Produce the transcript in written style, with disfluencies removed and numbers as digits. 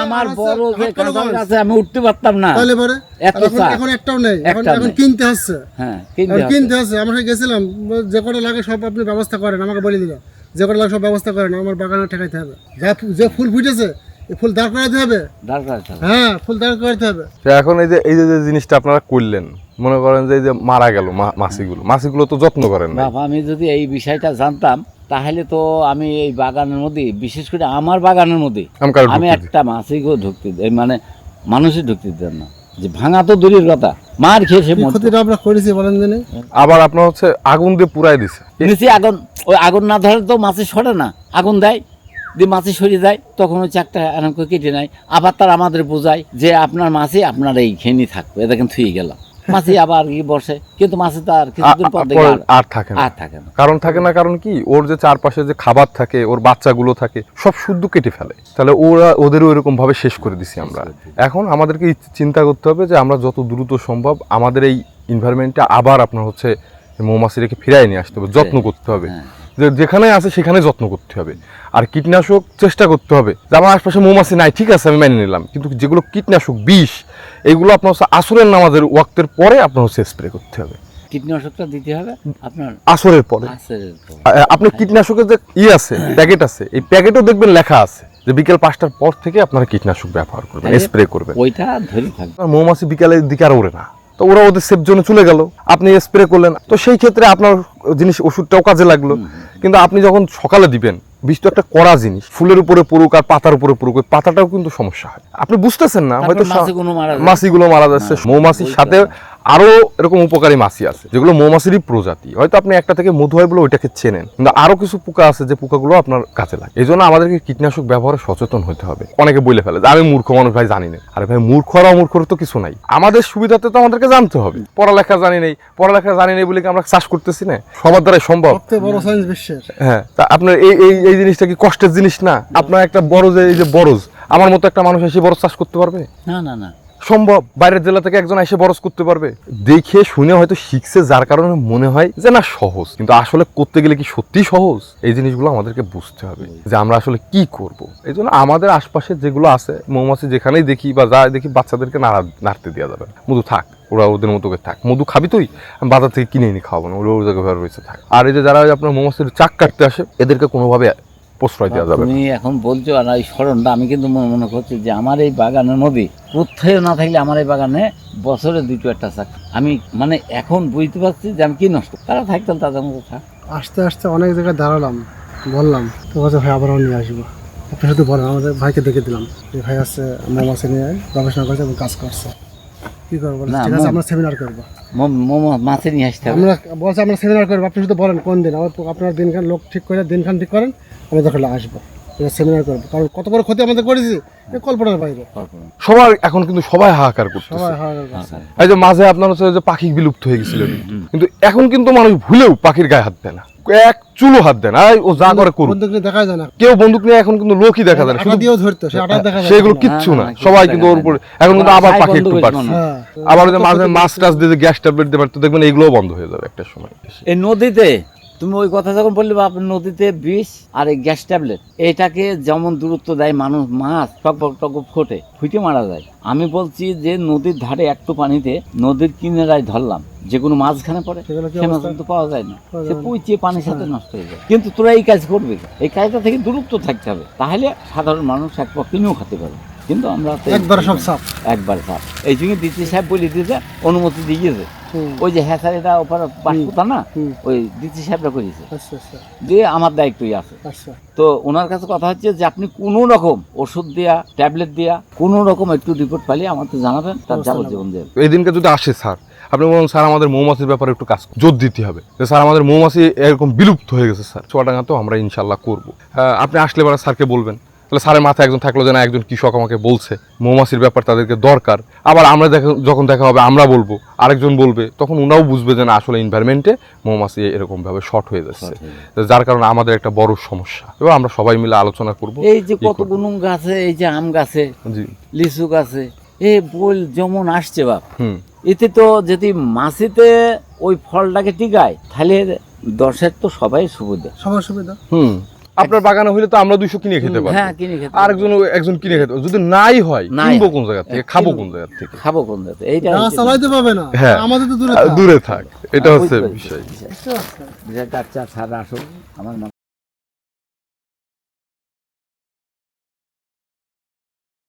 আমার বড় যে কাঁঠাল গাছে আমি উঠতে পারতাম না, তাহলে পরে এত চাপ। এখন একটাও নেই, এখন একটা এখন নেই। কিনতে হচ্ছে। হ্যাঁ, কিনতে হচ্ছে। আমরা গেছিলাম, যে কটা লাগে সব আপনি ব্যবস্থা করেন, আমাকে বলে দিল যে কটা লাগে সব ব্যবস্থা করেন, আমার বাগানে ঠেকাইতে হবে। যে ফুল ফুটেছে এই ফুল দাঁড় করাতে হবে। হ্যাঁ, ফুল দাঁড় করাতে হবে। এখন এই যে জিনিসটা আপনারা করলেন, মনে করেন যে এই যে মারা গেল মাছিগুলো তো যত্ন করেন না। বাবা, আমি যদি এই বিষয়টা জানতাম তাহলে তো আমি এই বাগানের মধ্যে, বিশেষ করে আমার বাগানের মধ্যে আমি একটা মাছিকেও ঢুকতে, মানে মানুষই ঢুকতে দিতেন না। যে ভাঙা তো দূরের কথা, মার খেয়ে সে ক্ষতিটা আমরা করেছি বলেন জানি। আবার আপনার হচ্ছে আগুন দিয়ে পুরাই দিছে নিচে আগুন, ওই আগুন না ধরে তো মাছি সরে না, আগুন দেয় দিয়ে মাছি সরিয়ে যায়, তখন ওই চাকটা এরকম করে কেটে নেয়। আবার তার আমাদের বোঝায় যে আপনার মাছি আপনার এই খেনি থাকবে, এটা কিন্তু থুয়ে গেলাম। মাছি আবার কি বসে, কিন্তু মাছি তো আর কিছুদিন পর আর থাকে না। কারণ থাকে না, কারণ কি, ওর যে চারপাশে যে খাবার থাকে, ওর বাচ্চাগুলো থাকে, সব শুদ্ধ কেটে ফেলে। তাহলে ওদেরও এরকম ভাবে শেষ করে দিছি আমরা। এখন আমাদেরকে চিন্তা করতে হবে যে আমরা যত দ্রুত সম্ভব আমাদের এই এনভায়রনমেন্টটা আবার আপনার হচ্ছে মৌমাছিটাকে ফিরাই নিয়ে আসতে হবে, যত্ন করতে হবে। যেখানে আছে সেখানে যত্ন করতে হবে। আর কীটনাশক চেষ্টা করতে হবে যে আমার আশপাশে মৌমাছি নাই, ঠিক আছে আমি মেনে নিলাম, কিন্তু যেগুলো কীটনাশক বিষ, এগুলো আপনার হচ্ছে আসরের নামাজের ওয়াক্তের পরে আপনার হচ্ছে স্প্রে করতে হবে। কীটনাশকটা দিতে হবে আপনার আসরের পরে। আপনার কীটনাশকের যে আছে প্যাকেট আছে, এই প্যাকেটও দেখবেন লেখা আছে যে বিকেল 5টার পর থেকে আপনারা কীটনাশক ব্যবহার করবেন, স্প্রে করবেন। ওইটা ধরে থাকবে। মৌমাছি বিকালের দিকে আর ওড়ে না, তো ওরা ওদের সেফ জোনে চলে গেল, আপনি স্প্রে করলেন, তো সেই ক্ষেত্রে আপনার জিনিস ওষুধটাও কাজে লাগলো। কিন্তু আপনি যখন সকালে দিবেন, বিষ তো একটা কড়া জিনিস, ফুলের উপরে পড়ুক আর পাতার উপরে পড়ুক, পাতাটাও কিন্তু সমস্যা হয়। আপনি বুঝতেছেন না, হয়তো মাছিগুলো মারা যাচ্ছে। মৌমাছির সাথে আরো এরকম উপকারী মাছি আছে যেগুলো মৌমাছিরই প্রজাতি, হয়তো আপনি একটা থেকে মধু হয় বলে ওইটাকে চেনেন, কিন্তু আরো কিছু পোকা আছে যে পোকাগুলো আপনার কাছে লাগে। এই জন্য আমাদেরকে কীটনাশক ব্যবহারে সচেতন হতে হবে। অনেকে বলে ফেলে যে আমি মূর্খ মানুষ, ভাই জানি না। আরে ভাই, মূর্খ আর অমূর্খর তো কিছু নাই, আমাদের সুবিধাতে তো আমাদেরকে জানতে হবে। পড়ালেখা জানি নেই বলে কি আমরা চাষ করতেছি না? সবার দ্বারাই সম্ভব। হ্যাঁ, তা আপনার এই জিনিসটা কি কষ্টের জিনিস না? আপনার একটা বরজ, এই যে বরজ, আমার মতো একটা মানুষ এসে বরজ চাষ করতে পারবে? না সম্ভব। বাইরের জেলা থেকে একজন এসে বরজ করতে পারবে। দেখে শুনে হয়তো শিখছে, যার কারণে মনে হয় যে না সহজ, কিন্তু আসলে করতে গেলে কি সত্যি সহজ? এই জিনিসগুলো আমাদেরকে বুঝতে হবে যে আমরা আসলে কি করব। এই জন্য আমাদের আশপাশে যেগুলো আছে, মৌমাছি যেখানেই দেখি বা যা দেখি, বাচ্চাদেরকে নাড়তে দেওয়া যাবে না। মধু থাক, ওরা ওদের মতো করে থাক। মধু খাবি তুই, আমি বাজার থেকে কিনে এনে খাওয়াবো না, ওরা ওর জায়গায় রয়েছে থাক। আর এই যে যারা আপনার মৌমাছির চাক কাটতে আসে, এদেরকে কোনোভাবে প্রশ্রয় দেওয়া যাবে। তুমি এখন বলছো আর এই স্মরণটা, আমি কিন্তু মনে করছি যে আমার এই বাগানের মধ্যে প্রত্যয় না থাকলে আমার এই বাগানে বছরে 2-1টা চাক, আমি মানে এখন বুঝতে পারছি যে আমি কি নষ্ট, তারা থাকতাম তাদের মতো থাক। আস্তে আস্তে অনেক জায়গায় দাঁড়ালাম, বললাম তো ভাই আবারও নিয়ে আসবো। আপনি শুধু বলেন, আমাদের ভাইকে দেখে দিলাম যে ভাই আছে মৌমাছি নিয়ে গবেষণা করছে এবং কাজ করছে। কি করবো? ঠিক আছে, আমরা সেমিনার করবো, মাছে নিয়ে আসতে হবে। আমরা বলছি আমরা সেমিনার করবো। আপনি শুধু বলেন কোন দিন, আপনার দিনখান লোক ঠিক করে, দিনখান ঠিক করেন, আমরা দরকার আসবো, সেমিনার করবো। কারণ কত বড় ক্ষতি আমাদের করেছি, কল্পনার বাইরে। সবাই এখন কিন্তু সবাই হাহাকার করছে। এই যে মাঝে আপনার হচ্ছে যে পাখি বিলুপ্ত হয়ে গেছিল, কিন্তু এখন কিন্তু মানুষ ভুলেও পাখির গায়ে হাত দেয় না, এক চুলো হাত দেয় না। ও যা করে করুক, বন্দুক নিয়ে দেখা যায় না, কেউ বন্দুক নিয়ে এখন কিন্তু লোকই দেখা যায় না, সেগুলো কিচ্ছু না, সবাই কিন্তু ওর উপরে এখন কিন্তু আবার পাখি একটু পারছে। আবার মাঝে মাছ টাছ দিয়ে গ্যাস ট্যাবলেট দিয়ে পারতো, দেখবেন এগুলোও বন্ধ হয়ে যাবে একটা সময়। এই নদীতে তুমি ওই কথা যখন বললে, আপনার নদীতে বিষ আর এই গ্যাস ট্যাবলেট, এটাকে যেমন দূরত্ব দেয় মানুষ, মাছ টক ফুটে মারা যায়। আমি বলছি যে নদীর ধারে একটু পানিতে, নদীর কিনারায় ধরলাম, যে কোনো মাছখানে পড়ে, সে মাছ কিন্তু পাওয়া যায় না, সে পুইচিয়ে পানির সাথে নষ্ট হয়ে যায়। কিন্তু তোরা এই কাজ করবে, এই কাজটা থেকে দূরত্ব থাকতে হবে, তাহলে সাধারণ মানুষ এক পর কিনেও খেতে পারে। কিন্তু আমরা একবার সাপ এই জন্য ডিসি সাহেব বলে দিয়েছে, অনুমতি দিয়েছে। ওই যে হ্যাঁ স্যার, এটা ওপর পাঠপুতা না, ওই ডিসি সাহেবরা করেছে, দিয়ে আমার দায়িত্বই আছে। তো ওনার কাছে কথা হচ্ছে যে আপনি কোনো রকম ওষুধ দেয়া, ট্যাবলেট দেয়া, কোনো রকম একটু রিপোর্ট পাইলে আমাকে জানাবেন, তার যাবজ্জীবন দেবেন। এই দিনকে যদি আসে স্যার, আপনি বলুন স্যার আমাদের মৌমাছির ব্যাপারে একটু কাজ জোর দিতে হবে, যে স্যার আমাদের মৌমাছি এরকম বিলুপ্ত হয়ে গেছে স্যার, চুয়াডাঙ্গাতেও আমরা ইনশাল্লাহ করবো। আপনি আসলে এবার স্যারকে বলবেন, তাহলে স্যারের মাথায় একজন থাকলো যে না, একজন কৃষক আমাকে বলছে মৌমাছির ব্যাপার তাদেরকে দরকার। আবার আমরা যখন দেখা হবে আমরা বলবো, আরেকজন বলবে, তখন ওনাও বুঝবে যে না আসলে এনভায়রনমেন্টে মৌমাছি এরকম ভাবে শর্ট হয়ে যাচ্ছে, যার কারণে আমাদের একটা বড় সমস্যা। এবার আমরা সবাই মিলে আলোচনা করব। এই যে কত গুনুম গাছে, এই যে আম গাছে, লিচু গাছে, এ বল যেমন আসছে বাপ, এতে তো যদি মাছিতে ওই ফলটাকে টিকায়, তাহলে দর্শের তো সবাই সুবিধা। আপনার বাগানে হইলে তো আমরা 200 কিনে খেতে পারবো, হ্যাঁ কিনে খেতে একজন কিনে খেতে পারবো। যদি নাই হয় নাই কিনবো হয়। কোন জায়গা থেকে, খাবো কোন জায়গা থেকে? খাবো কোন জায়গাতে? এইটা গাছ চালাইতে পাবে না, হ্যাঁ। আমাদের তো দূরে দূরে থাক, এটা হচ্ছে বুঝতে পেরেছি, বিষয়। বিষয়টা আচ্ছা ছাড়া আসুন আমার